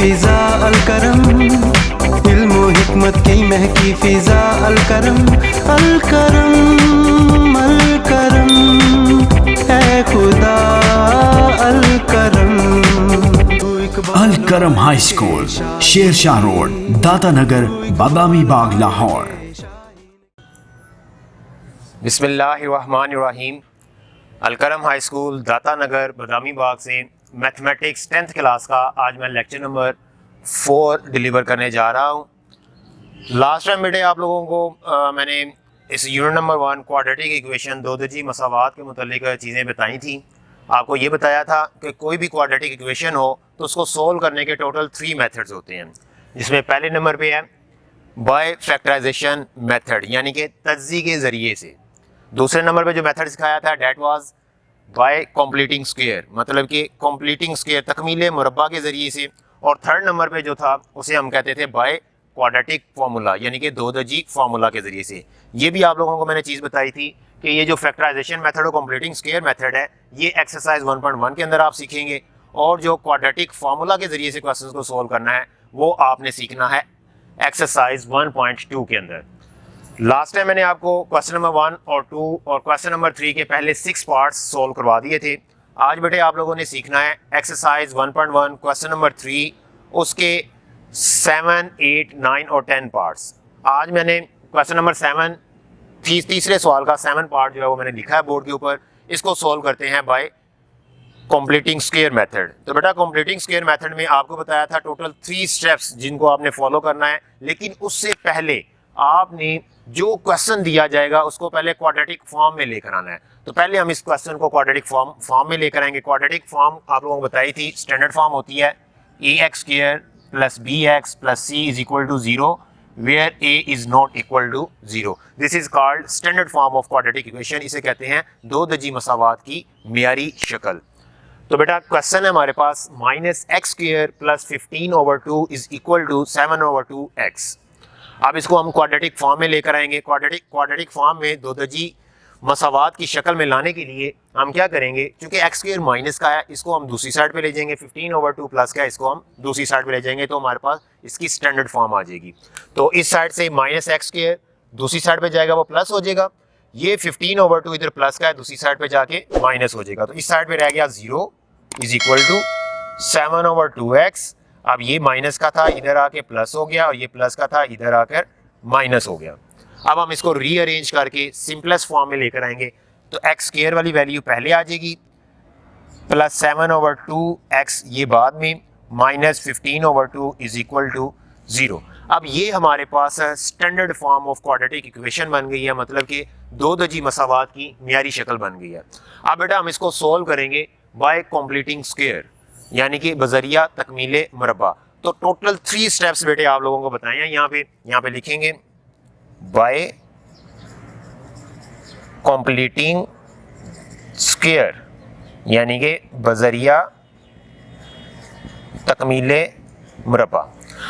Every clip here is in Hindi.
फिजा अलकरम, इल्म व हिकमत की महकी फिजा अलकरम, अलकरम अलकरम ऐ खुदा अलकरम। Alkaram high school, Shershah road, Data Nagar, Badami Bagh, Lahore. बिस्मिल्लाहिर्रहमानिर्रहीम। अलकरम हाई स्कूल, दाता नगर, बादामी बाग से मैथमेटिक्स 10th क्लास का आज मैं लेक्चर नंबर 4 डिलीवर करने जा रहा हूँ। लास्ट टाइम बेटे आप लोगों को मैंने इस यूनिट नंबर 1 क्वाड्रेटिक इक्वेशन दोदजी मसावात के मुतालिक चीज़ें बताई थी। आपको ये बताया था कि कोई भी क्वाड्रेटिक इक्वेशन हो तो उसको सोल्व करने के टोटल 3 मेथड्स होते हैं, जिसमें पहले नंबर पे है बाय फैक्टराइजेशन मेथड, यानी कि तज्ज़ी के ज़रिए से। दूसरे नंबर पे जो मेथड सिखाया था that was by completing square, मतलब कि कंप्लीटिंग स्क्वायर तकमीले मुरब्बा के ज़रिए से। और थर्ड नंबर पे जो था उसे हम कहते थे बाय क्वाड्रेटिक फार्मूला, यानी कि दोदजी फार्मूला के ज़रिए से। ये भी आप लोगों को मैंने चीज़ बताई थी कि ये जो फैक्टराइजेशन मेथड और कंप्लीटिंग स्क्वायर मेथड है ये एक्सरसाइज 1.1 के अंदर आप सीखेंगे, और जो क्वाड्रेटिक फार्मूला के ज़रिए से क्वेश्चंस को सोल्व करना है वो आपने सीखना है एक्सरसाइज 1.2 के अंदर। लास्ट टाइम मैंने आपको क्वेश्चन नंबर 1 और 2 और क्वेश्चन नंबर 3 के पहले 6 पार्ट्स सोल्व करवा दिए थे। आज बेटे आप लोगों ने सीखना है एक्सरसाइज 1.1 क्वेश्चन नंबर 3, उसके 7, 8, 9 और 10 पार्ट्स। आज मैंने क्वेश्चन नंबर 7 तीसरे सवाल का 7 पार्ट जो है वो मैंने लिखा है बोर्ड के ऊपर। इसको सोल्व करते हैं बाय कंप्लीटिंग स्क्वायर मेथड। तो बेटा कंप्लीटिंग स्क्वायर मेथड में आपको बताया था टोटल 3 स्टेप्स जिनको आपने फॉलो करना है, लेकिन उससे पहले आपने जो क्वेश्चन दिया जाएगा उसको पहले क्वाड्रेटिक फॉर्म में लेकर आना है। तो पहले हम इस क्वेश्चन को क्वाड्रेटिक फॉर्म में लेकर आएंगे। क्वाड्रेटिक फॉर्म आप लोगों को बताई थी, स्टैंडर्ड फॉर्म होती है ax square plus bx plus c is equal to 0 where a is not equal to 0. This is called standard form of quadratic equation. इसे कहते हैं दो दजी मसावात की मियारी शक्ल। तो बेटा क्वेश्चन है हमारे पास minus X square plus 15/2 is equal to 7/2x। अब इसको हम क्वाड्रेटिक फॉर्म में लेकर आएंगे। क्वाड्रेटिक फॉर्म में दो दजी मसावात की शक्ल में लाने के लिए हम क्या करेंगे, क्योंकि एक्स स्क्वायर माइनस का है इसको हम दूसरी साइड पे ले जाएंगे, 15/2 प्लस का है इसको हम दूसरी साइड पे ले जाएंगे, तो हमारे पास इसकी स्टैंडर्ड फॉर्म आ जाएगी। तो इस साइड से माइनस एक्स स्क्वायर दूसरी साइड पे जाएगा वो प्लस हो जाएगा, ये 15/2 इधर प्लस का है दूसरी साइड पे जाके माइनस हो जाएगा, तो इस साइड पे रह गया 0 इज इक्वल टू 7/2x। अब ये माइनस का था इधर आके प्लस हो गया और ये प्लस का था इधर आकर माइनस हो गया। अब हम इसको रीअरेंज करके सिंपलेस्ट फॉर्म में लेकर आएंगे। तो एक्स स्क्वायर वाली वैल्यू पहले आ जाएगी, प्लस 7/2x ये बाद में, माइनस 15/2 इज इक्वल टू 0। अब ये हमारे पास standard form of quadratic equation बन गई है, मतलब कि दो दजी मसावात की मियारी शक्ल बन गई है। अब बेटा हम इसको सोल्व करेंगे बाय कंप्लीटिंग स्क्वायर, यानी कि बजरिया तकमीले मुरब्बा। तो टोटल 3 स्टेप्स बेटे आप लोगों को बताए हैं। यहाँ पे लिखेंगे बाय कंप्लीटिंग स्क्वायर, यानी कि बजरिया तकमीले मुरब्बा।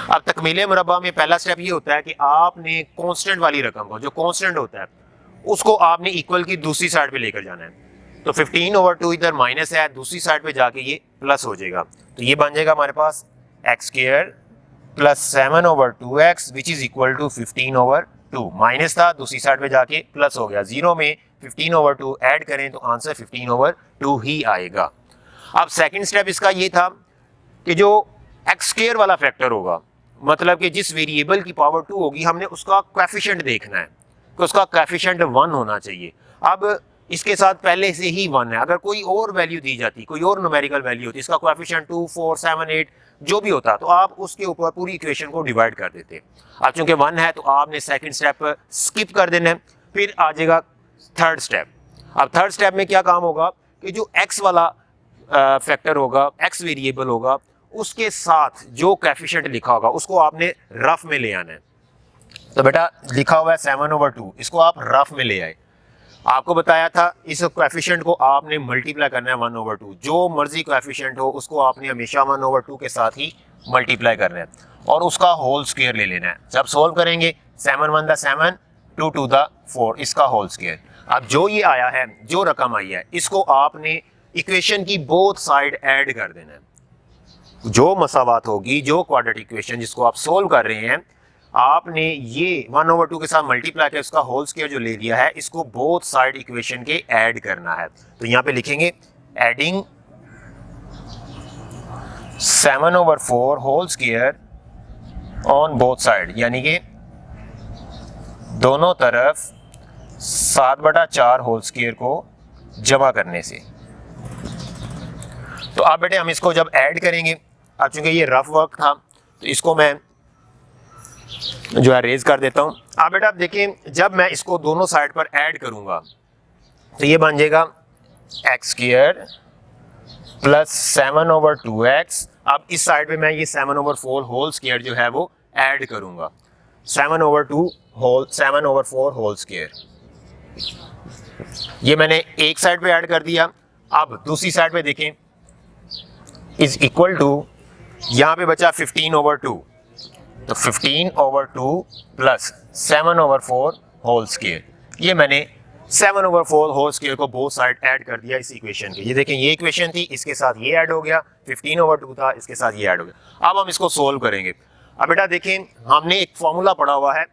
अब तकमीले मुरब्बा में पहला स्टेप ये होता है कि आपने कांस्टेंट वाली रकम को, जो कांस्टेंट होता है उसको आपने इक्वल की दूसरी साइड पे लेकर जाना है। तो 15/2 इधर माइनस है, दूसरी साइड पे जाके ये प्लस हो जाएगा, तो ये बन जाएगा हमारे पास X square plus 7/2x which is equal to 15/2। माइनस था दूसरी साइड पे जाके प्लस हो गया, 0 में 15/2 ऐड करें तो आंसर 15/2 ही आएगा। अब सेकंड स्टेप इसका ये था कि जो एक्स स्क्वायर वाला फैक्टर होगा, मतलब कि जिस वेरिएबल की पावर 2 होगी, हमने उसका कोएफिशिएंट देखना है कि उसका कोएफिशिएंट 1 होना चाहिए। अब इसके साथ पहले से ही 1 है, अगर कोई और वैल्यू दी जाती, कोई और न्यूमेरिकल वैल्यू होती, इसका कोएफिशिएंट 2, 4, 7, 8 जो भी होता, तो आप उसके ऊपर पूरी इक्वेशन को डिवाइड कर देते। अब चूंकि 1 है तो आपने सेकंड स्टेप स्किप कर देना है, फिर आ जाएगा थर्ड स्टेप। अब थर्ड स्टेप में क्या काम होगा कि जो एक्स वाला फैक्टर होगा, एक्स वेरिएबल होगा, उसके साथ जो कोएफिशिएंट लिखा होगा उसको आपने रफ में ले आना है। तो बेटा लिखा हुआ है 7/2, इसको आप रफ में ले आए। आपको बताया था इस कोएफिशिएंट को आपने मल्टीप्लाई करना है 1/2, जो मर्जी कोएफिशिएंट हो उसको आपने हमेशा 1/2 के साथ ही मल्टीप्लाई करना है और उसका होल स्क्वायर ले लेना है। जब सोल्व करेंगे 7 1 द 7, 2 2 द 4, इसका होल स्क्वायर। अब जो ये आया है, जो रकम आई है, इसको आपने इक्वेशन की बोथ साइड ऐड कर देना है, जो मसावात होगी, जो क्वाड्रेटिक इक्वेशन जिसको आप सोल्व कर रहे हैं, आपने ये 1/2 के साथ मल्टीप्लाई कर उसका होल स्क्वायर जो ले लिया है, इसको बोथ साइड इक्वेशन के ऐड करना है। तो यहाँ पे लिखेंगे adding 7/4 whole square on both side, यानी कि दोनों तरफ 7/4 होल स्क्वायर को जमा करने से। तो आप बेटे हम इसको जब ऐड करेंगे, अब चूंकि ये रफ वर्क था तो इसको मैं जो है रेज कर देता हूं। आप बेटा आप देखिए, जब मैं इसको दोनों साइड पर ऐड करूंगा तो ये बन जाएगा एक्स स्क्वायर प्लस 7/2x। अब इस साइड पे मैं ये 7/4 होल स्क्वायर जो है वो ऐड करूंगा, 7/4 होल स्क्वायर। ये मैंने एक साइड पे ऐड कर दिया। अब दूसरी साइड पे देखें, इज इक्वल टू, यहां पे बचा 15/2, तो 15/2 प्लस 7/4 होल स्क्वायर। ये मैंने 7/4 होल स्क्वायर को बोथ साइड ऐड कर दिया इस इक्वेशन के। ये देखें, ये इक्वेशन थी, इसके साथ ये ऐड हो गया, 15/2 था, इसके साथ ये ऐड हो गया। अब हम इसको सोल्व करेंगे। अब बेटा देखें, हमने एक फॉर्मूला पढ़ा हुआ है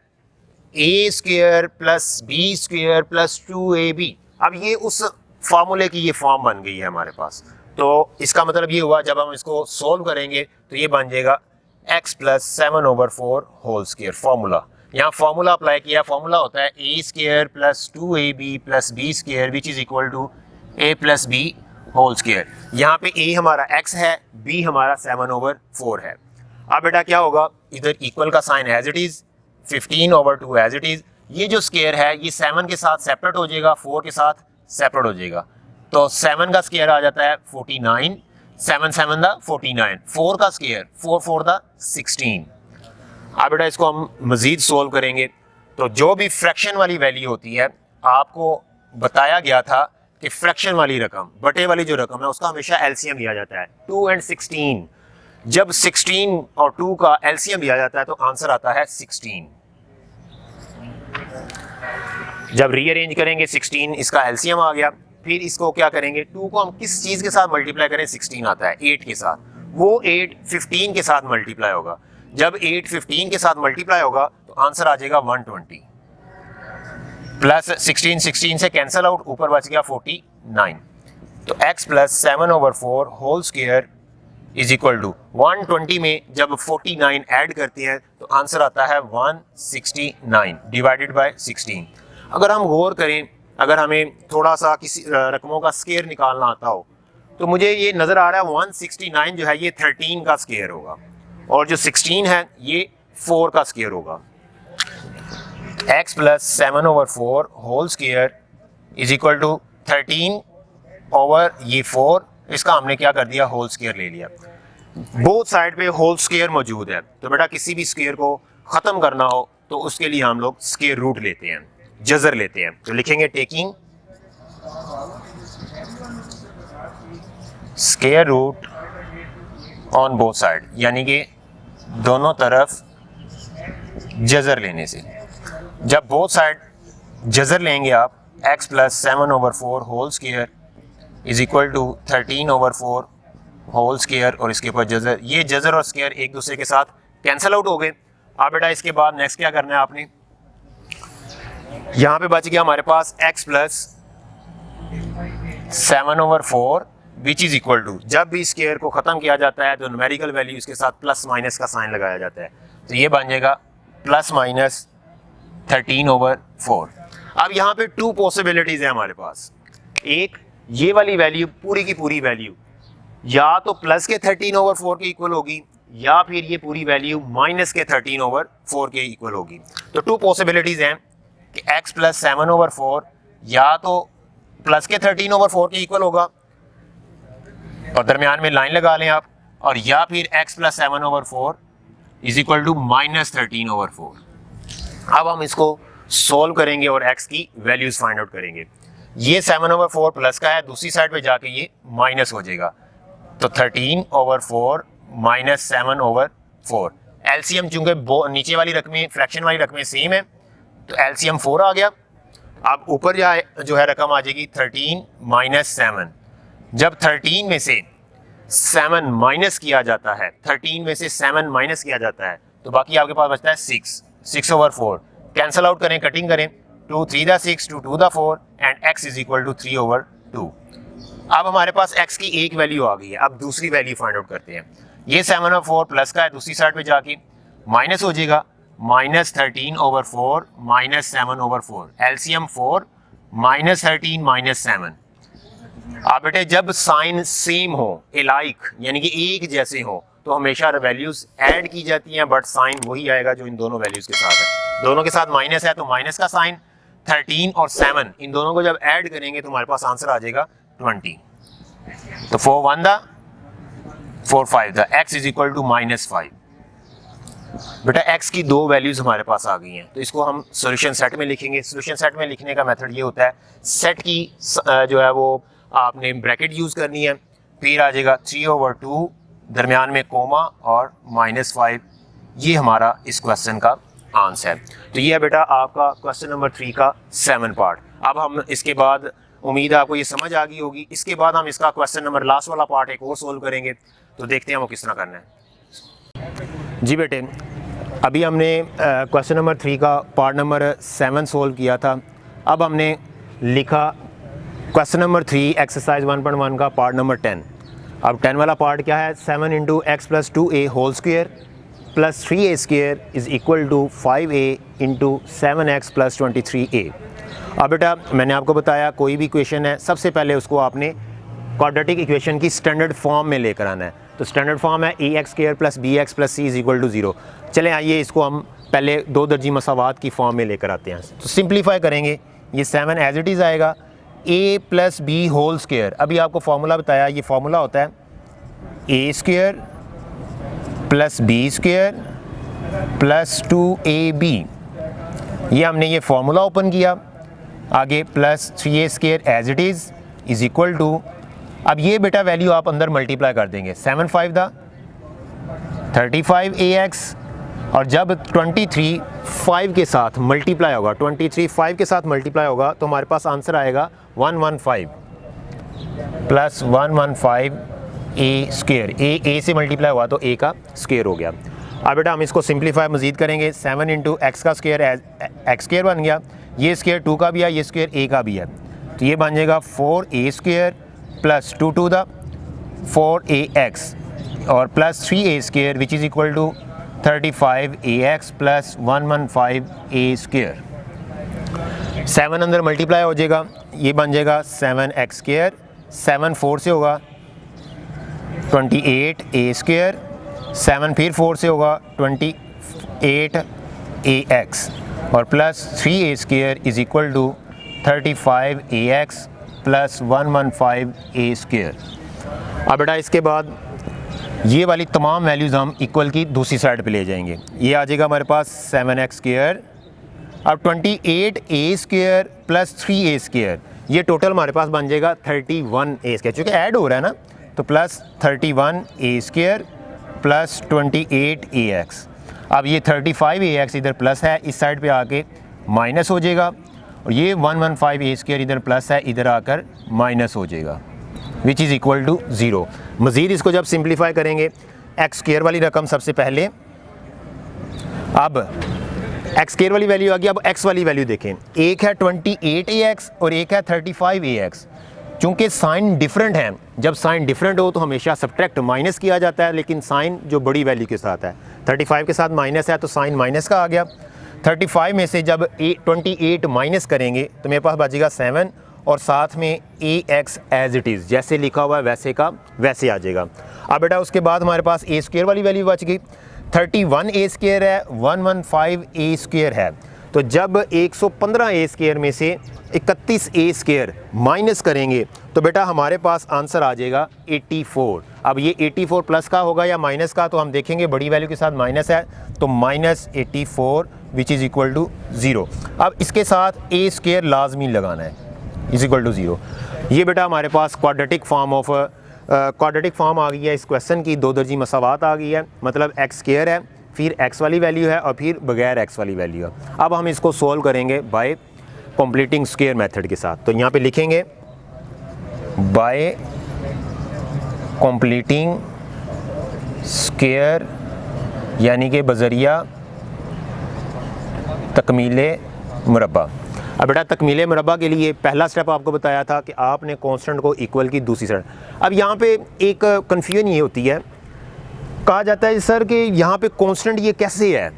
a square plus B square plus 2ab। अब ये उस फार्मूले की ये फॉर्म बन गई है हमारे पास। तो इसका मतलब ये हुआ, जब हम इसको सोल्व करेंगे तो ये बन जाएगा x plus 7/4 whole square. Formula, यहाँ फॉर्मूला अप्लाई किया। फॉर्मूला होता है a square plus 2ab plus B square which is equal to a plus B whole square. यहाँ पे a हमारा x है, b हमारा 7/4 है। अब बेटा क्या होगा, इधर इक्वल का sign as it is, 15/2 as it is. ये जो स्क्वायर है ये 7 के साथ सेपरेट हो जाएगा, 4 के साथ सेपरेट हो जाएगा। तो 7 का स्क्वायर आ जाता है 49, 7 7 दा 49, 4 का स्क्वायर 4 4 दा 16। अब बेटा इसको हम मजीद सोल्व करेंगे। तो जो भी फ्रैक्शन वाली वैल्यू होती है, आपको बताया गया था कि फ्रैक्शन वाली रकम, बटे वाली जो रकम है उसका हमेशा एलसीएम लिया जाता है। 2 और 16, जब 16 और 2 का एलसीएम लिया जाता है तो आंसर आता है 16। जब रीअरेंज करेंगे 16, इसका एलसीएम आ गया। फिर इसको क्या करेंगे, 2 को हम किस चीज के साथ मल्टीप्लाई करें, 16 आता है 8 के साथ, वो 8 15 के साथ मल्टीप्लाई होगा। जब 8 15 के साथ मल्टीप्लाई होगा तो आंसर आ जाएगा 120 प्लस 16 16 से कैंसिल आउट, ऊपर बच गया 49। तो x plus 7/4 whole square is equal to 120 में जब 49 ऐड करते हैं तो आंसर आता है 169 डिवाइडेड बाय 16। अगर हम गौर करें, अगर हमें थोड़ा सा किसी रकमों का स्क्वायर निकालना आता हो तो मुझे ये नज़र आ रहा है 169 जो है ये 13 का स्क्वायर होगा, और जो 16 है ये 4 का स्क्वायर होगा। x plus 7/4 whole square is equal to 13 over ये 4, इसका हमने क्या कर दिया, होल स्क्वायर ले लिया। बोथ साइड पे होल स्क्वायर मौजूद है, तो बेटा किसी भी स्क्वायर को ख़त्म करना हो तो उसके लिए हम लोग स्क्वायर रूट लेते हैं, जज़र लेते हैं। तो लिखेंगे taking square root on both side, यानी कि दोनों तरफ जज़र लेने से। जब बोथ साइड जज़र लेंगे आप, x plus 7/4 whole square is equal to 13/4 whole square, और इसके ऊपर जज़र, ये जज़र और स्क्वायर एक दूसरे के साथ कैंसिल आउट हो गए। अब बेटा इसके बाद नेक्स्ट क्या करना है आपने, यहाँ पे बच गया हमारे पास x plus 7/4 which is equal to, जब भी स्क्वायर को ख़त्म किया जाता है तो न्यूमेरिकल वैल्यू इसके साथ प्लस माइनस का साइन लगाया जाता है, तो ये बन जाएगा प्लस माइनस 13/4। अब यहाँ पे 2 पॉसिबिलिटीज है हमारे पास। एक, ये वाली वैल्यू पूरी की पूरी वैल्यू या तो प्लस के 13/4 के इक्वल होगी, या फिर ये पूरी वैल्यू माइनस के 13/4 के इक्वल होगी। तो 2 पॉसिबिलिटीज हैं कि x प्लस 7/4 या तो प्लस के 13/4 के इक्वल होगा और दरमियान में लाइन लगा लें आप, और या फिर x plus 7/4 is equal to minus 13/4। अब हम इसको सोल्व करेंगे और x की वैल्यूज फाइंड आउट करेंगे। ये 7/4 प्लस का है, दूसरी साइड पे जाके ये माइनस हो जाएगा, तो 13/4 माइनस 7/4। एलसीएम चूंकि नीचे वाली रकमें फ्रैक्शन वाली रकमें सेम है तो एलसीएम 4 आ गया। अब ऊपर जो है रकम आ जाएगी 13 माइनस 7। जब 13 में से 7 माइनस किया जाता है, 13 में से 7 माइनस किया जाता है, तो बाकी आपके पास बचता है 6/4। कैंसल आउट करें, कटिंग करें, 2 3 दा 6, 2 2 दा 4 and x is equal to 3/2। अब हमारे पास x की एक वैल्यू आ गई है, अब दूसरी वैल्यू फाइंड आउट करते हैं। ये 7/4 प्लस का है, दूसरी साइड पे जाके माइनस हो जाएगा, -13/4 -7/4, एलसीएम 4 -13 -7। अब बेटे जब साइन सेम हो, एलाइक यानी कि एक जैसे हो, तो हमेशा वैल्यूज ऐड की जाती हैं, बट साइन वही आएगा जो इन दोनों वैल्यूज के साथ है। दोनों के साथ माइनस है तो माइनस का साइन, 13 और 7 इन दोनों को जब ऐड करेंगे तो हमारे पास आंसर आ जाएगा 20। तो 4 1 दा 4 5 दा x इज इक्वल टू -5। बेटा x की दो वैल्यूज हमारे पास आ गई हैं, तो इसको हम सॉल्यूशन सेट में लिखेंगे। सॉल्यूशन सेट में लिखने का मेथड ये होता है, सेट की जो है वो आपने ब्रैकेट यूज करनी है, फिर आ जाएगा 3/2, दरमियान में कोमा और -5। ये हमारा इस क्वेश्चन का आंसर है। तो ये है बेटा आपका क्वेश्चन नंबर 3 का 7 पार्ट। अब हम इसके बाद, उम्मीद है आपको ये समझ आ गई होगी, इसके बाद हम इसका क्वेश्चन नंबर लास्ट वाला पार्ट एक और सोल्व करेंगे। तो देखते हैं वो किस तरह करना है। जी बेटे, अभी हमने क्वेश्चन नंबर 3 का पार्ट नंबर 7 सोल्व किया था। अब हमने लिखा क्वेश्चन नंबर 3 एक्सरसाइज 1.1 का पार्ट नंबर 10। अब 10 वाला पार्ट क्या है, 7 × x + 2a whole square + 3a square is equal to 5a × 7x + 23a। अब बेटा मैंने आपको बताया कोई भी इक्वेशन है, सबसे पहले उसको आपने क्वाड्रेटिक इक्वेशन की स्टैंडर्ड फॉर्म में लेकर आना है। तो स्टैंडर्ड फॉर्म है ax² + bx + c = 0। चलें आइए इसको हम पहले दो दर्जी मसावात की फॉर्म में लेकर आते हैं। तो सिंप्लीफाई करेंगे, ये 7 एज इट इज़ आएगा, a + b होल स्क्वायर। अभी आपको फार्मूला बताया, ये फार्मूला होता है a² + b² + 2ab। ये हमने ये फार्मूला ओपन किया, आगे +3a² as it is equal to, अब ये बेटा वैल्यू आप अंदर मल्टीप्लाई कर देंगे, 7 5 दा 35ax, और जब 23 5 के साथ मल्टीप्लाई होगा, 23 5 के साथ मल्टीप्लाई होगा तो हमारे पास आंसर आएगा 115 + 115 a²। a से मल्टीप्लाई हुआ तो a का स्क्वायर हो गया। अब बेटा हम इसको सिंप्लीफाई मज़ीद करेंगे, 7 × x का स्क्वायर x² बन गया, ये स्क्वायर 2 का भी है, ये स्क्वायर a का भी है, तो ये बन जाएगा 4a² + 2 2 दा 4ax और +3a² which is equal to 35ax + 115a²। 7 अंदर मल्टीप्लाई हो जाएगा, ये बन जाएगा 7x², 7 4 से होगा 28a², 7 फिर 4 से होगा 28ax और +3a² is equal to 35ax + 115a²। अब बेटा इसके बाद ये वाली तमाम वैल्यूज़ हम इक्वल की दूसरी साइड पे ले जाएंगे। ये आ जाएगा हमारे पास 7x², अब 28a² + 3a², ये टोटल हमारे पास बन जाएगा 31a², चूँकि ऐड हो रहा है ना, तो +31a² + 28ax। अब ये 35ax इधर प्लस है, इस साइड पे आके माइनस हो जाएगा, और ये 115a² इधर प्लस है, इधर आकर माइनस हो जाएगा, विच इज़ इक्वल टू 0। मज़ीद इसको जब सिंप्लीफाई करेंगे, x² वाली रकम सबसे पहले, अब x² वाली वैल्यू आ गई। अब x वाली वैल्यू देखें, एक है 28ax और एक है 35ax। चूँकि साइन डिफरेंट हैं, जब साइन डिफरेंट हो तो हमेशा सब्ट्रैक्ट माइनस किया जाता है, लेकिन साइन जो बड़ी वैल्यू के साथ है, 35 के साथ माइनस है तो साइन माइनस का आ गया। 35 में से जब 28 माइनस करेंगे तो मेरे पास बचेगा 7 और साथ में ax एज इट इज़, जैसे लिखा हुआ है वैसे का वैसे आ जाएगा। अब बेटा उसके बाद हमारे पास a² वाली वैल्यू बच गई, 31a² है, 115a² है, तो जब 115a² में से 31a² माइनस करेंगे तो बेटा हमारे पास आंसर आ जाएगा 84। अब ये 84 प्लस का होगा या माइनस का, तो हम देखेंगे बड़ी वैल्यू के साथ माइनस है, तो -84 विच इज़ इक्वल टू 0। अब इसके साथ a² लाजमी लगाना है, इज इक्वल टू 0। ये बेटा हमारे पास क्वाड्रेटिक फॉर्म आ गई है इस क्वेश्चन की, दो दर्जी मसावात आ गई है, मतलब x² है, फिर x वाली वैल्यू है और फिर बगैर x वाली वैल्यू है। अब हम इसको सोल्व करेंगे बाय कंप्लीटिंग स्क्वायर मेथड के साथ। तो यहाँ पे लिखेंगे बाय कंप्लीटिंग स्क्वायर यानी कि बजरिया तकमीले मुरब्बा। अब बेटा तकमीले मुरब्बा के लिए पहला स्टेप आपको बताया था कि आपने कांस्टेंट को इक्वल की दूसरी साइड। अब यहाँ पे एक कन्फ्यूजन ये होती है, कहा जाता है सर कि यहाँ पे कांस्टेंट ये कैसे है।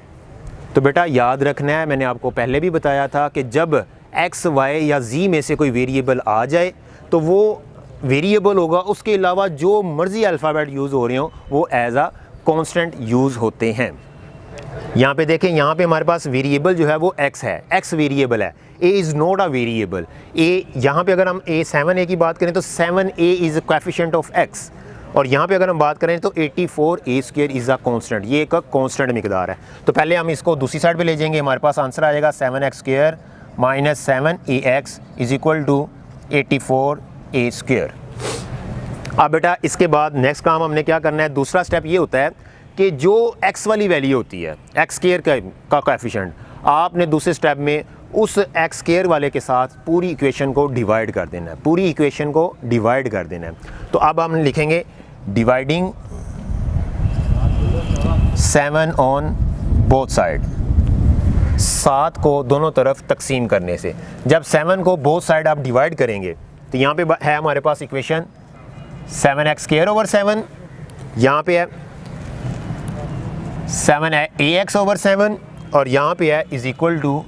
तो बेटा याद रखना है, मैंने आपको पहले भी बताया था कि जब एक्स वाई या जी में से कोई वेरिएबल आ जाए तो वो वेरिएबल होगा, उसके अलावा जो मर्ज़ी अल्फ़ाबेट यूज़ हो रहे हो वो एज आ कांस्टेंट यूज़ होते हैं। यहाँ पे देखें, यहाँ पे हमारे पास वेरिएबल जो है वो x है, x वेरिएबल है, a is not a variable. a यहाँ पे अगर हम 7a की बात करें तो 7a is coefficient of x, और यहाँ पे अगर हम बात करें तो 84a square is a constant, ये एक कांस्टेंट मिकदार है। तो पहले हम इसको दूसरी साइड पे ले जाएंगे, हमारे पास आंसर आ जाएगा 7x square minus 7ax is equal to 84a square. अब बेटा इसके बाद नेक्स्ट काम हमने क्या करना है, दूसरा स्टेप ये होता है कि जो x वाली वैल्यू होती है x स्क्वायर का कोएफिशिएंट, आपने दूसरे स्टेप में उस x स्क्वायर वाले के साथ पूरी इक्वेशन को डिवाइड कर देना है, पूरी इक्वेशन को डिवाइड कर देना है। तो अब हम लिखेंगे डिवाइडिंग 7 ऑन बोथ साइड, 7 को दोनों तरफ तकसीम करने से। जब 7 को बोथ साइड आप डिवाइड करेंगे तो यहाँ पे है हमारे पास इक्वेशन 7x स्क्वायर ओवर 7, यहाँ पे है 7ax ओवर 7, और यहाँ पे है is equal to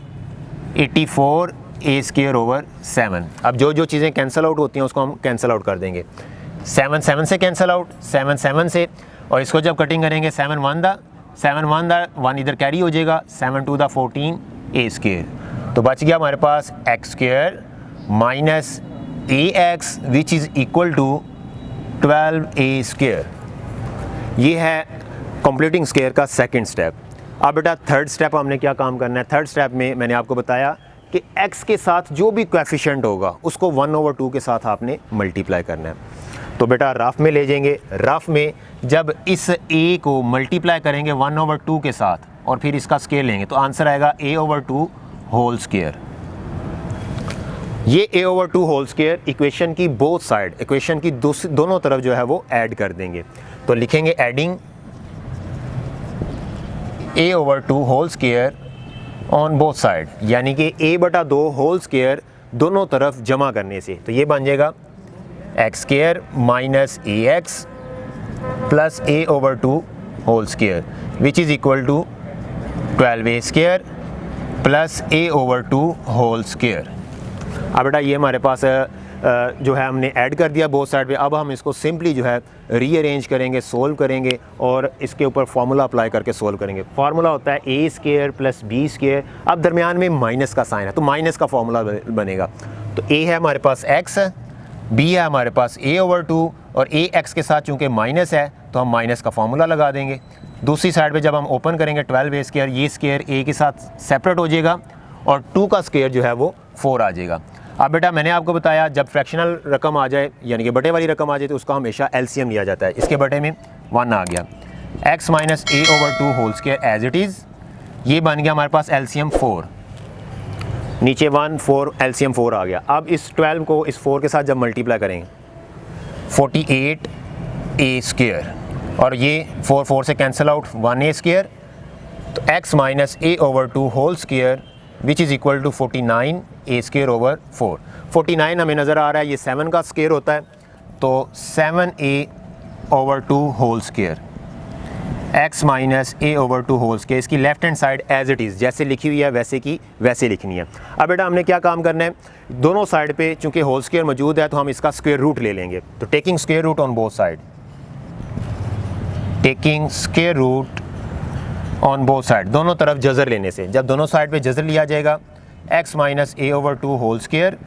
84a square over 7। अब जो जो चीज़ें कैंसिल आउट होती हैं उसको हम कैंसिल आउट कर देंगे। 7 7 से कैंसिल आउट, 7 7 से, और इसको जब कटिंग करेंगे 7 1 दा 1 इधर कैरी हो जाएगा, 7 2 दा 14a स्क्वायर। तो बच गया हमारे पास x square minus ax which is equal to 12a square. ये है कंप्लीटिंग स्क्वायर का सेकंड स्टेप। अब बेटा थर्ड स्टेप हमने क्या काम करना है, थर्ड स्टेप में मैंने आपको बताया कि x के साथ जो भी कोएफिशिएंट होगा उसको 1/2 के साथ आपने मल्टीप्लाई करना है। तो बेटा रफ में ले जाएंगे, रफ में जब इस a को मल्टीप्लाई करेंगे 1/2 के साथ और फिर इसका स्क्वायर लेंगे तो आंसर आएगा a/2 होल स्क्वायर। ये a/2 होल स्क्वायर इक्वेशन की बोथ साइड, इक्वेशन की दोनों तरफ जो है वो ऐड कर देंगे। तो लिखेंगे adding a/2 whole square on both side, यानी कि a/2 होल स्क्वायर दोनों तरफ जमा करने से। तो ये बन जाएगा x square minus ax plus a/2 whole square which is equal to 12a square plus a/2 whole square. अब बेटा ये हमारे पास जो है हमने ऐड कर दिया बोथ साइड पे। अब हम इसको सिंपली जो है रीअरेंज करेंगे, सोल्व करेंगे और इसके ऊपर फार्मूला अप्लाई करके सोल्व करेंगे। फार्मूला होता है a square plus b square. अब दरमियान में माइनस का साइन है तो माइनस का फार्मूला बनेगा। तो a है हमारे पास x, b है हमारे पास a/2 और ax के साथ चूँकि माइनस है तो हम माइनस का फार्मूला लगा देंगे। दूसरी साइड पे जब हम ओपन करेंगे 12a स्क्वायर, ये स्क्वायर a के साथ सेपरेट हो जाएगा और 2 का स्क्वायर जो है वो 4 आ जाएगा। अब बेटा मैंने आपको बताया जब फ्रैक्शनल रकम आ जाए यानी कि बटे वाली रकम आ जाए तो उसका हमेशा एलसीएम लिया जाता है। इसके बटे में 1 आ गया, x minus a/2 whole square as it is, ये बन गया हमारे पास एलसीएम 4, नीचे 1 4 एलसीएम 4 आ गया। अब इस 12 को इस 4 के साथ जब मल्टीप्लाई करेंगे 48a स्क्वायर और ये 4 4 से कैंसिल आउट 1a स्क्वायर, तो x minus a/2 whole square which is equal to 49a square over 4। 49 हमें नज़र आ रहा है ये 7 का स्क्वायर होता है, तो 7a/2 whole square x minus a/2 whole square, इसकी left hand side as it is जैसे लिखी हुई है वैसे की वैसे लिखनी है। अब बेटा हमने क्या काम करना है, दोनों साइड पे चूँकि होल स्क्वायर मौजूद है तो हम इसका स्क्वायर रूट ले लेंगे। तो taking square root on both side, taking square root on both side, दोनों तरफ जज़र लेने से, जब दोनों साइड पे जज़र लिया जाएगा x minus a/2 whole square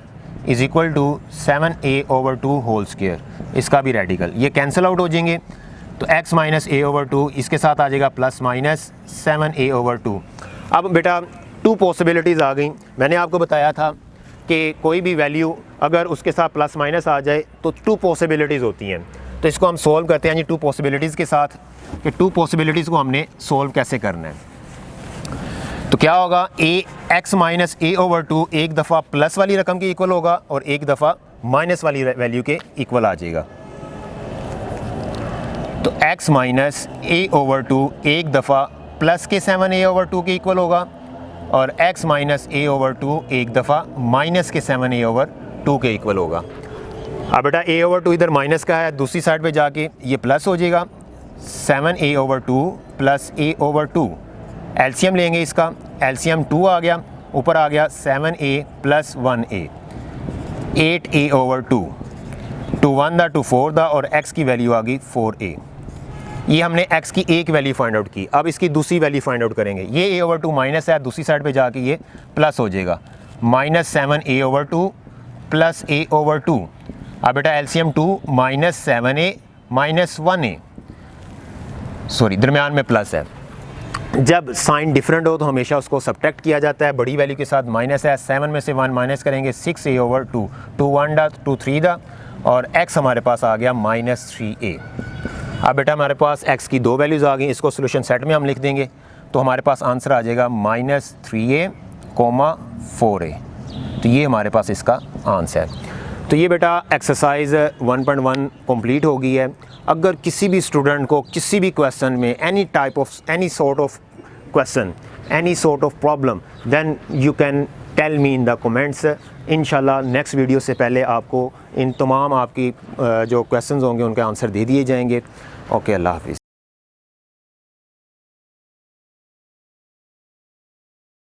is equal to 7a/2 whole square, इसका भी रेडिकल, ये कैंसिल आउट हो जाएंगे। तो x माइनस a/2 इसके साथ आ जाएगा प्लस माइनस 7a/2। अब बेटा 2 पॉसिबिलिटीज़ आ गई। मैंने आपको बताया था कि कोई भी वैल्यू अगर उसके साथ प्लस माइनस आ जाए तो 2 पॉसिबिलिटीज़ होती हैं। तो इसको हम सोल्व करते हैं जी 2 पॉसिबिलिटीज़ के साथ, कि 2 पॉसिबिलिटीज़ को हमने सोल्व कैसे करना है। तो क्या होगा, x माइनस a/2 एक दफ़ा प्लस वाली रकम के इक्वल होगा और एक दफ़ा माइनस वाली वैल्यू के इक्वल आ जाएगा। तो x माइनस a ओवर 2 एक दफ़ा प्लस के 7a ओवर 2 के इक्वल होगा और x माइनस a ओवर 2 एक दफ़ा माइनस के 7a ओवर 2 के इक्वल होगा। अब बेटा a ओवर 2 इधर माइनस का है, दूसरी साइड पे जाके ये प्लस हो जाएगा। 7a over 2 plus a over 2 LCM लेंगे, इसका एलसीएम 2 आ गया, ऊपर आ गया 7a plus 1a 8a over 2 to 1 दा टू 4 दा और x की वैल्यू आ गई 4a। ये हमने x की एक वैल्यू फाइंड आउट की। अब इसकी दूसरी वैल्यू फाइंड आउट करेंगे। ये a ओवर 2 माइनस है, दूसरी साइड पे जाके ये प्लस हो जाएगा। Minus 7a over 2 plus a over 2। अब बेटा LCM 2 minus 7a minus 1a, sorry दरमियान में प्लस है। जब साइन डिफरेंट हो तो हमेशा उसको सब्ट्रैक्ट किया जाता है, बड़ी वैल्यू के साथ माइनस है। 7 में से 1 माइनस करेंगे 6a ओवर 2 टू 1 दा टू 3 दा और x हमारे पास आ गया माइनस 3a। अब बेटा हमारे पास x की दो वैल्यूज़ आ गई, इसको सोल्यूशन सेट में हम लिख देंगे तो हमारे पास आंसर आ जाएगा माइनस 3a, 4a। तो ये हमारे पास इसका आंसर है। तो ये बेटा एक्सरसाइज 1.1 कंप्लीट हो गई है। अगर किसी भी स्टूडेंट को किसी भी क्वेश्चन में any sort of question, any sort of problem, then you can tell me in the comments. इंशाल्लाह नेक्स्ट वीडियो से पहले आपको इन तमाम आपकी जो क्वेश्चंस होंगे उनके आंसर दे दिए जाएंगे। ओके, अल्लाह हाफिज़।